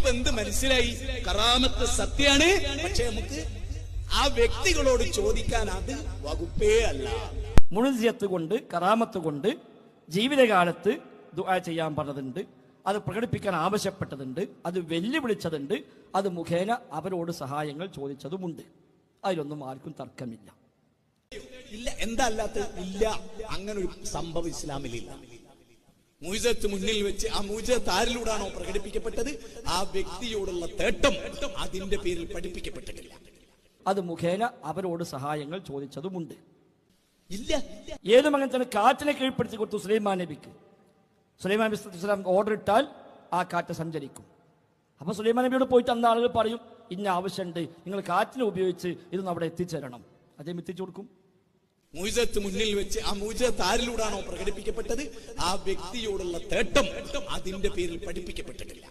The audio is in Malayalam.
അപ്പൊ എന്ത് മനസ്സിലായി? കറാമത്ത് സത്യാണ്, പക്ഷെ നമുക്ക് ആ വ്യക്തികളോട് ചോദിക്കാൻ അത് വകുപ്പേ അല്ല. മുഴുജിയത്ത് കൊണ്ട്, കറാമത്ത് കൊണ്ട് ജീവിതകാലത്ത് ദുആ ചെയ്യാൻ പറഞ്ഞതുണ്ട്, അത് പ്രകടിപ്പിക്കാൻ ആവശ്യപ്പെട്ടതുണ്ട്, അത് വെല്ലുവിളിച്ചതുണ്ട്, അത് മുഖേന അവരോട് സഹായങ്ങൾ ചോദിച്ചതുമുണ്ട്. അതിലൊന്നും ആർക്കും തർക്കമില്ല. ഇല്ല, എന്താ അല്ലാത്ത? ഇല്ല, അങ്ങനെ ഒരു സംഭവം ഇസ്ലാമിലില്ല. മുഅ്ജിസത്ത് മുന്നിൽ വെച്ച് ആ മുഅ്ജിസത്ത് ആരിലൂടെയാണോ പ്രകടിപ്പിക്കപ്പെട്ടത് ആ വ്യക്തിയോടുള്ള തേട്ടം അതിന്റെ പേരിൽ പഠിപ്പിക്കപ്പെട്ടിട്ടില്ല. അത് മുഖേന അവരോട് സഹായങ്ങൾ ചോദിച്ചതുമുണ്ട്. ഇല്ല, ഏതും അങ്ങനെ തന്നെ കാറ്റിനെ കീഴ്പ്പെടുത്തി കൊടുത്തു സുലൈമാൻ നബിക്ക്. സുലൈമാൻ നബി സ്വല്ലല്ലാഹു ഓർഡർ ഇട്ടാൽ ആ കാറ്റ് സഞ്ചരിക്കും. അപ്പൊ സുലൈമാൻ നബിയോട് പോയിട്ട് അന്ന് ആളുകൾ പറയും, ഇന്ന ആവശ്യമുണ്ട്, നിങ്ങൾ കാറ്റിനെ ഉപയോഗിച്ച് ഇതൊന്നും അവിടെ എത്തിച്ചേരണം. അദ്ദേഹം എത്തിച്ചു കൊടുക്കും. മുഅ്ജിസത്ത് മുന്നിൽ വെച്ച് ആ മുഅ്ജിസത്ത് ആരിലൂടെയാണോ പ്രകടിപ്പിക്കപ്പെട്ടത് ആ വ്യക്തിയോടുള്ള തേട്ടം അതിന്റെ പേരിൽ പഠിപ്പിക്കപ്പെട്ടിട്ടില്ല.